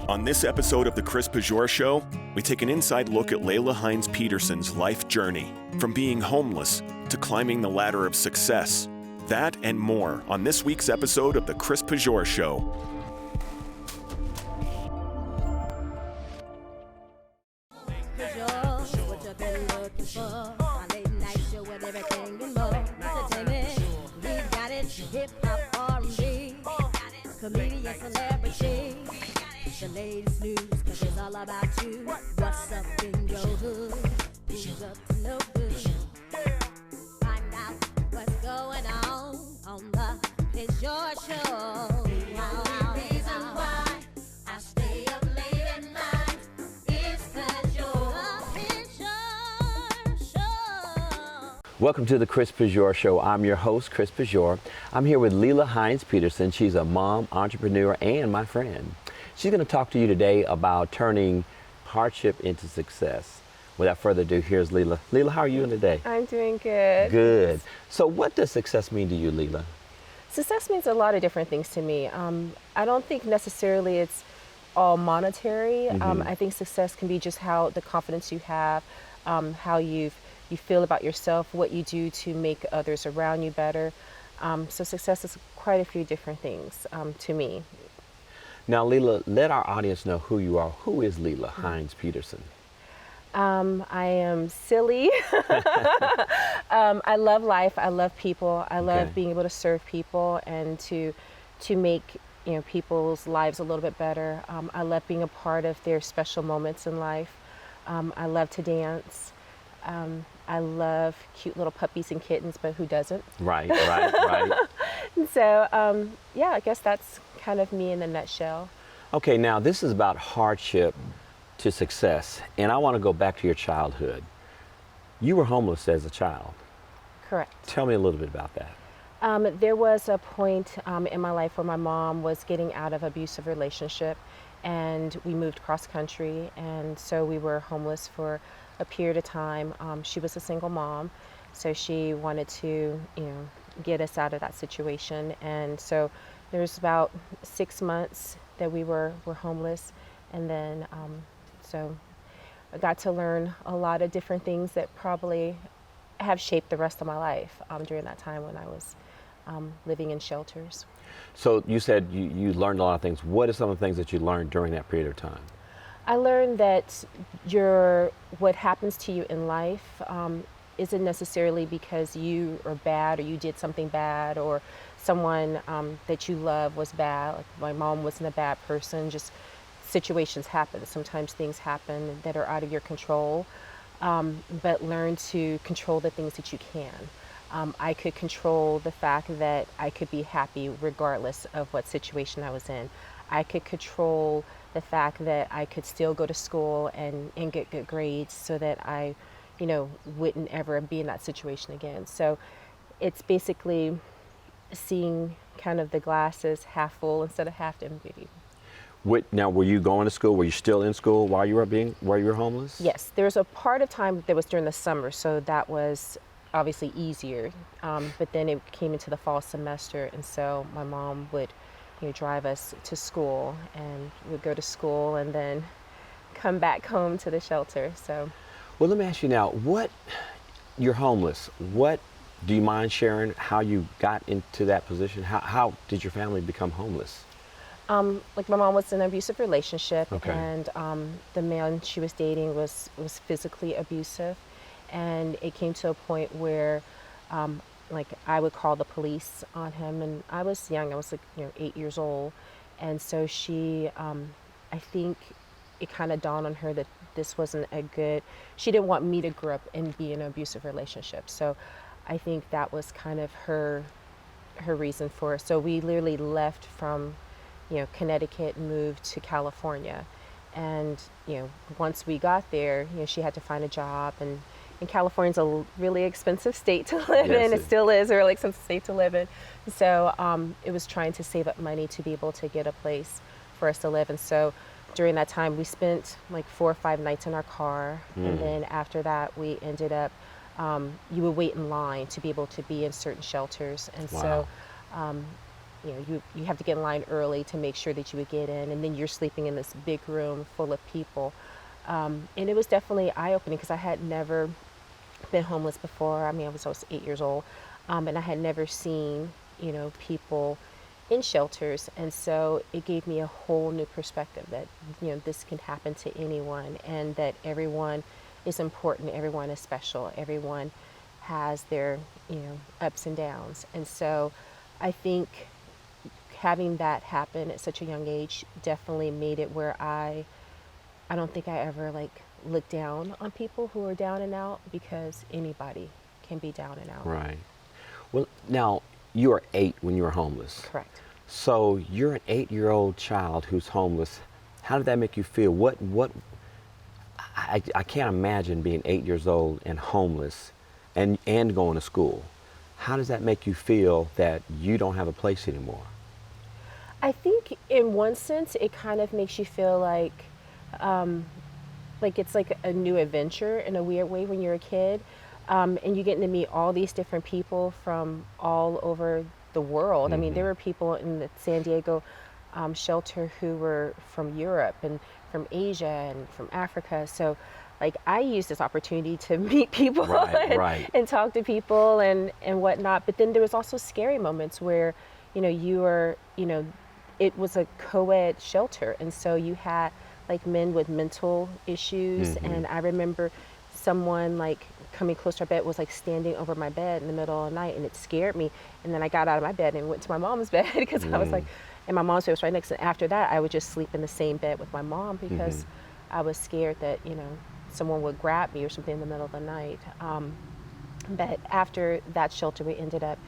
On this episode of The Chris Pigors Show, we take an inside look at Lela Hines Peterson's life journey, from being homeless to climbing the ladder of success. That and more on this week's episode of The Chris Pigors Show. Comedian, celebrity, the latest news, cause it's all about you. What's up in your hood? Who's up to no good? Find out what's going on the It's Your Show. The reason why I stay up late at night is cause It's Your Show. Welcome to the Chris Pigors Show. I'm your host, Chris Pigors. I'm here with Lela Hines Peterson. She's a mom, entrepreneur, and my friend. She's going to talk to you today about turning hardship into success. Without further ado, here's Lela. Lela, how are you today? I'm doing good. Good. So what does success mean to you, Lela? Success means a lot of different things to me. I don't think necessarily it's all monetary. I think success can be just how the confidence you have, how you feel about yourself, what you do to make others around you better. So success is quite a few different things to me. Now, Lela, let our audience know who you are. Who is Lela Hines Peterson? I am silly. I love life. I love people. I love being able to serve people and to make people's lives a little bit better. I love being a part of their special moments in life. I love to dance. I love cute little puppies and kittens, but who doesn't? Right. So, I guess that's kind of me in a nutshell. Okay, now this is about hardship to success, and I want to go back to your childhood. You were homeless as a child. Correct. Tell me a little bit about that. There was a point in my life where my mom was getting out of an abusive relationship, and we moved cross country, and so we were homeless for a period of time. She was a single mom, so she wanted to, get us out of that situation. And so there was about 6 months that we were homeless, and then so I got to learn a lot of different things that probably have shaped the rest of my life during that time when I was living in shelters. So you said you learned a lot of things. What are some of the things that you learned during that period of time? I learned that what happens to you in life isn't necessarily because you are bad or you did something bad or someone that you love was bad. Like my mom wasn't a bad person, just situations happen. Sometimes things happen that are out of your control, but learn to control the things that you can. I could control the fact that I could be happy regardless of what situation I was in. I could control the fact that I could still go to school and get good grades so that I, wouldn't ever be in that situation again. So it's basically seeing kind of the glasses half full instead of half empty. Now, were you going to school? Were you still in school while you were homeless? Yes, there was a part of time that was during the summer, so that was obviously easier. But then it came into the fall semester, and so my mom would drive us to school, and we'd go to school and then come back home to the shelter. So, well, let me ask you now, you're homeless. What do you mind sharing how you got into that position? How did your family become homeless? Like my mom was in an abusive relationship, Okay. and the man she was dating was physically abusive, and it came to a point where like I would call the police on him, and I was young. I was 8 years old, and so she, I think it kind of dawned on her that this wasn't she didn't want me to grow up and be in an abusive relationship. So I think that was kind of her reason for it. So we literally left from, Connecticut and moved to California. And, once we got there, she had to find a job, and California's a really expensive state to live in. It still is a really expensive state to live in. So it was trying to save up money to be able to get a place for us to live. And so during that time, we spent like 4 or 5 nights in our car. And then after that, we ended up, you would wait in line to be able to be in certain shelters. And so you have to get in line early to make sure that you would get in, and then you're sleeping in this big room full of people. And it was definitely eye-opening because I had never been homeless before. I mean, I was 8 years old, and I had never seen, people in shelters. And so it gave me a whole new perspective that, this can happen to anyone, and that everyone is important, everyone is special, everyone has their, ups and downs. And so I think having that happen at such a young age definitely made it where I don't think I ever look down on people who are down and out, because anybody can be down and out. Right. Well, now, you were 8 when you were homeless. Correct. So you're an 8-year-old child who's homeless. How did that make you feel? I can't imagine being 8 years old and homeless and going to school. How does that make you feel that you don't have a place anymore? I think in one sense it kind of makes you feel like it's like a new adventure in a weird way when you're a kid, and you're getting to meet all these different people from all over the world. I mean, there were people in the San Diego shelter who were from Europe and from Asia and from Africa. So I used this opportunity to meet people and talk to people and whatnot. But then there was also scary moments where, it was a co-ed shelter. And so you had men with mental issues. And I remember someone coming close to our bed was standing over my bed in the middle of the night, and it scared me. And then I got out of my bed and went to my mom's bed because I was and my mom's bed was right next. And after that, I would just sleep in the same bed with my mom because I was scared that, someone would grab me or something in the middle of the night. But after that shelter, we ended up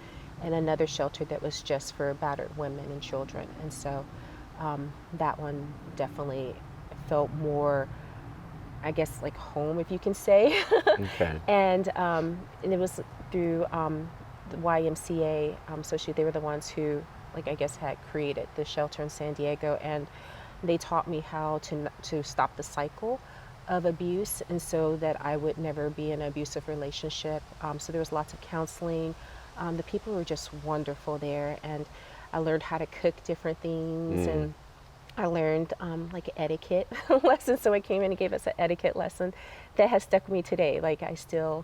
in another shelter that was just for battered women and children. And so that one definitely felt more, I guess, home, if you can say. Okay. And it was through the YMCA. So they were the ones who, I guess, had created the shelter in San Diego, and they taught me how to stop the cycle of abuse, and so that I would never be in an abusive relationship. So there was lots of counseling. The people were just wonderful there, and I learned how to cook different things, and I learned etiquette lessons. So I came in and gave us an etiquette lesson that has stuck with me today. I still,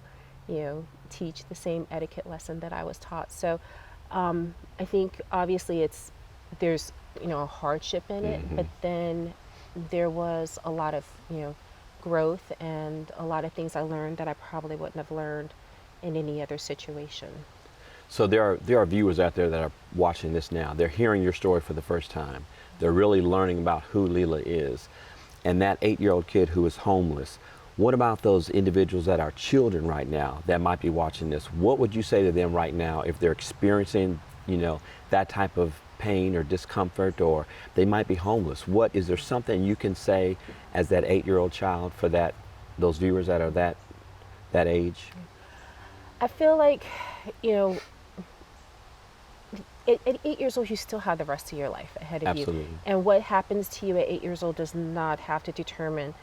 teach the same etiquette lesson that I was taught. So I think obviously there's a hardship in it, but then there was a lot of growth and a lot of things I learned that I probably wouldn't have learned in any other situation. So there are viewers out there that are watching this now. They're hearing your story for the first time. They're really learning about who Lela is. And that 8-year-old kid who is homeless, what about those individuals that are children right now that might be watching this? What would you say to them right now if they're experiencing, that type of pain or discomfort, or they might be homeless? Is there something you can say as that 8-year-old child for those viewers that are that age? I feel at 8 years old, you still have the rest of your life ahead of Absolutely. you. And what happens to you at 8 years old does not have to determine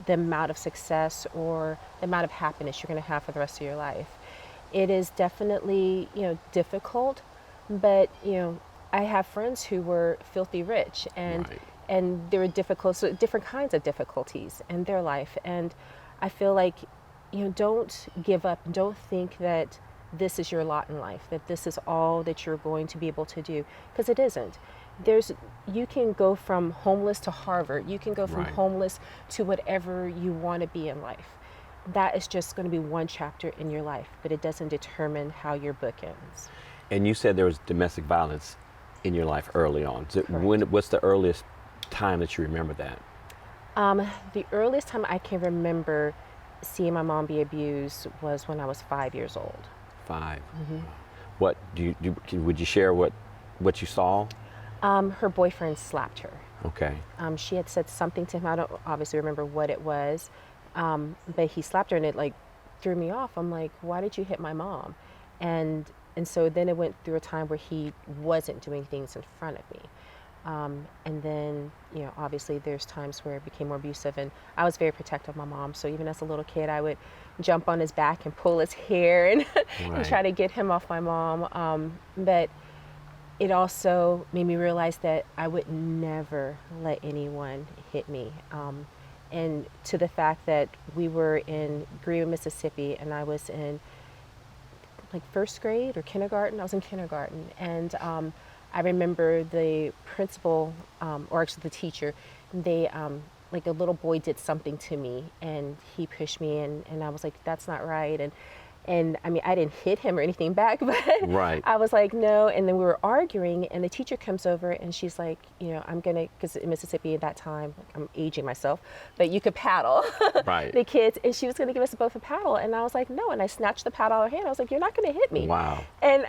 the amount of success or the amount of happiness you're going to have for the rest of your life. It is definitely, difficult, but, I have friends who were filthy rich, and there were different kinds of difficulties in their life. And I feel don't give up. Don't think that this is your lot in life, that this is all that you're going to be able to do, because it isn't. You can go from homeless to Harvard. You can go from homeless to whatever you want to be in life. That is just going to be one chapter in your life, but it doesn't determine how your book ends. And you said there was domestic violence in your life early on. So what's the earliest time that you remember that? The earliest time I can remember seeing my mom be abused was when I was 5 years old. 5. What would you share what you saw? Her boyfriend slapped her. Okay. She had said something to him. I don't obviously remember what it was, but he slapped her, and it threw me off. I'm like, why did you hit my mom? And so then it went through a time where he wasn't doing things in front of me. And then, obviously there's times where it became more abusive, and I was very protective of my mom. So even as a little kid, I would jump on his back and pull his hair and, and try to get him off my mom. But it also made me realize that I would never let anyone hit me. And to the fact that we were in Greenwood, Mississippi, and I was in like first grade or kindergarten. I was in kindergarten, and I remember the principal, or actually the teacher, they like a little boy did something to me, and he pushed me, and I was like, that's not right, and I mean, I didn't hit him or anything back, but Right. I was like, no. And then we were arguing, and the teacher comes over, and she's like, I'm gonna, because in Mississippi at that time, I'm aging myself, but you could paddle Right. the kids, and she was gonna give us both a paddle, and I was like, no. And I snatched the paddle out of her hand. I was like, you're not gonna hit me. Wow. And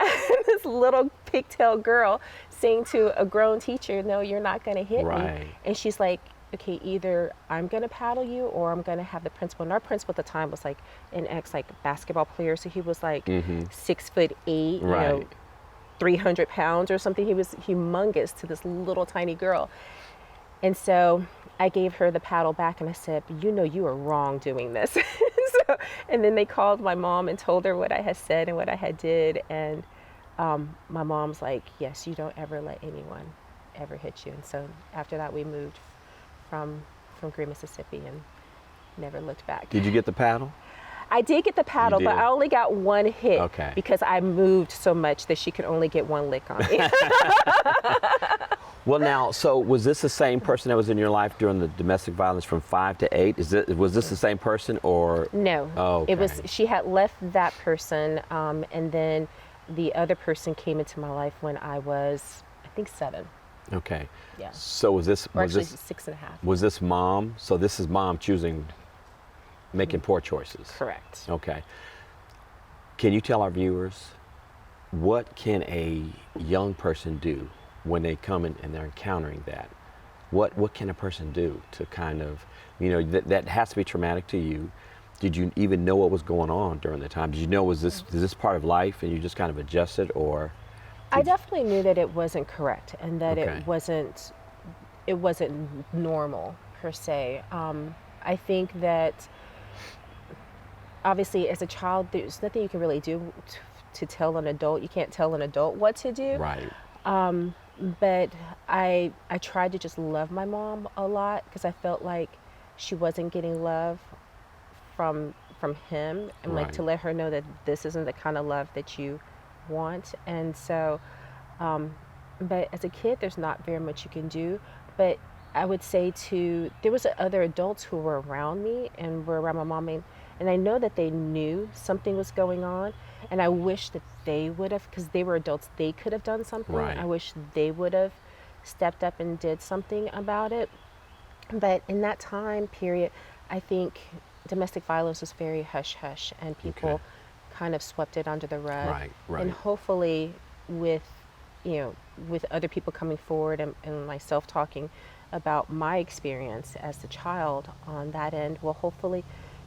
this little pigtail girl saying to a grown teacher, no, you're not gonna hit Right. me. And she's like, okay, either I'm gonna paddle you or I'm gonna have the principal. And our principal at the time was like an basketball player, so he was like 6'8", Right. 300 pounds or something. He was humongous to this little tiny girl. And so I gave her the paddle back, and I said, you are wrong doing this. And then they called my mom and told her what I had said and what I had did. And my mom's like, yes, you don't ever let anyone ever hit you. And so after that, we moved from Green, Mississippi, and never looked back. Did you get the paddle? I did get the paddle, but I only got one hit because I moved so much that she could only get one lick on me. Well, now, so was this the same person that was in your life during the domestic violence from 5 to 8? Was this the same person, or? No. Oh, okay. It was. She had left that person, and then the other person came into my life when I was, I think, 7. Okay. Yeah. So was this? Or Was actually this? 6.5. Was this mom? So this is mom making poor choices. Correct. Okay. Can you tell our viewers, what can a young person do when they come in and they're encountering that? What can a person do to kind of, that has to be traumatic to you. Did you even know what was going on during the time? Did you know, is this part of life and you just kind of adjusted, or? I definitely knew that it wasn't correct, and that Okay. it wasn't normal per se. I think that obviously as a child, there's nothing you can really do to tell an adult. You can't tell an adult what to do. Right. But I tried to just love my mom a lot, because I felt like she wasn't getting love from him, and like to let her know that this isn't the kind of love that you want. And so but as a kid, there's not very much you can do. But I would say there was other adults who were around me and were around my mom, and I know that they knew something was going on, and I wish that they would have, because they were adults, they could have done something. Right. I wish they would have stepped up and did something about it. But in that time period, I think domestic violence was very hush-hush, and people kind of swept it under the rug. Right, right. And hopefully with other people coming forward and myself talking about my experience as a child on that end will hopefully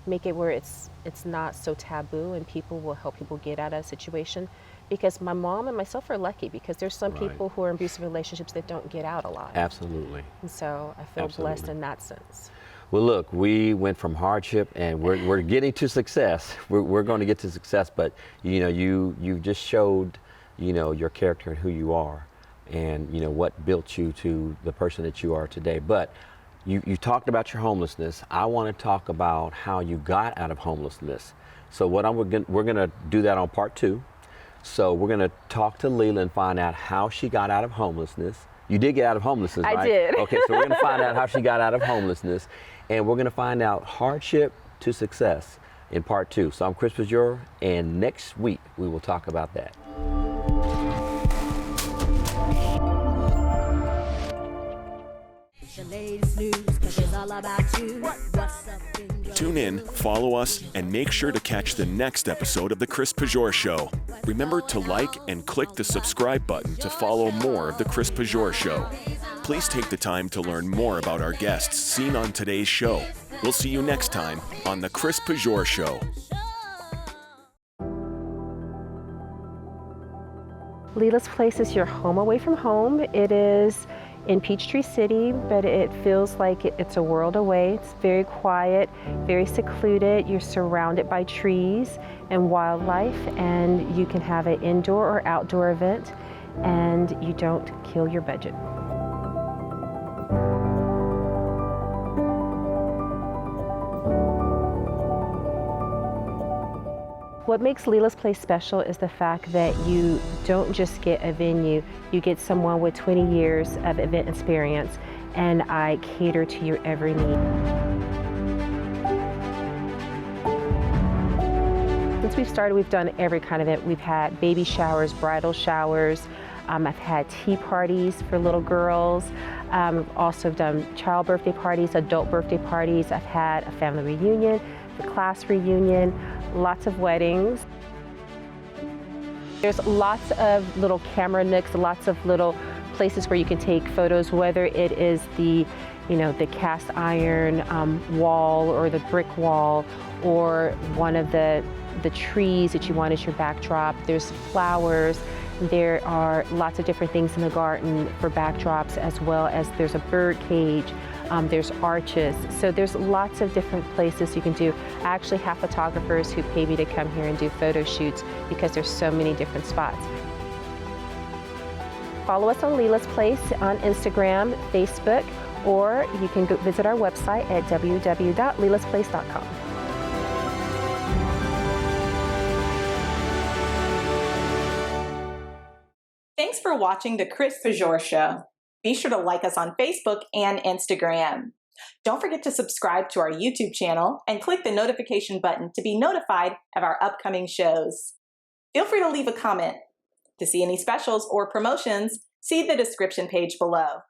make it where it's not so taboo, and people will help people get out of a situation. Because my mom and myself are lucky, because there's some people who are in abusive relationships that don't get out alive. Absolutely. And so I feel blessed in that sense. Well, look, we went from hardship, and we're getting to success. We're going to get to success, but you just showed your character and who you are, and what built you to the person that you are today. But you talked about your homelessness. I want to talk about how you got out of homelessness. So we're going to do that on part 2. So we're going to talk to Lela and find out how she got out of homelessness. You did get out of homelessness, right? I did. Okay, so we're going to find out how she got out of homelessness, and we're going to find out hardship to success in part 2. So I'm Chris Pigors, and next week we will talk about that. Tune in, follow us, and make sure to catch the next episode of The Chris Pigors Show. Remember to like and click the subscribe button to follow more of The Chris Pigors Show. Please take the time to learn more about our guests seen on today's show. We'll see you next time on The Chris Pigors Show. Lela's Place is your home away from home. It is in Peachtree City, but it feels like it's a world away. It's very quiet, very secluded. You're surrounded by trees and wildlife, and you can have an indoor or outdoor event. and you don't kill your budget. What makes Lela's Place special is the fact that you don't just get a venue, you get someone with 20 years of event experience, and I cater to your every need. Since we've started, we've done every kind of event. We've had baby showers, bridal showers. I've had tea parties for little girls. I've also done child birthday parties, adult birthday parties. I've had a family reunion, the class reunion, lots of weddings. There's lots of little camera nooks, lots of little places where you can take photos, whether it is the cast iron wall or the brick wall, or one of the trees that you want as your backdrop. There's flowers. There are lots of different things in the garden for backdrops, as well as there's a bird cage. There's arches. So there's lots of different places you can do. I actually have photographers who pay me to come here and do photo shoots because there's so many different spots. Follow us on Lela's Place on Instagram, Facebook, or you can go visit our website at www.lelasplace.com. Thanks for watching The Chris Pigors Show. Be sure to like us on Facebook and Instagram. Don't forget to subscribe to our YouTube channel and click the notification button to be notified of our upcoming shows. Feel free to leave a comment. To see any specials or promotions, see the description page below.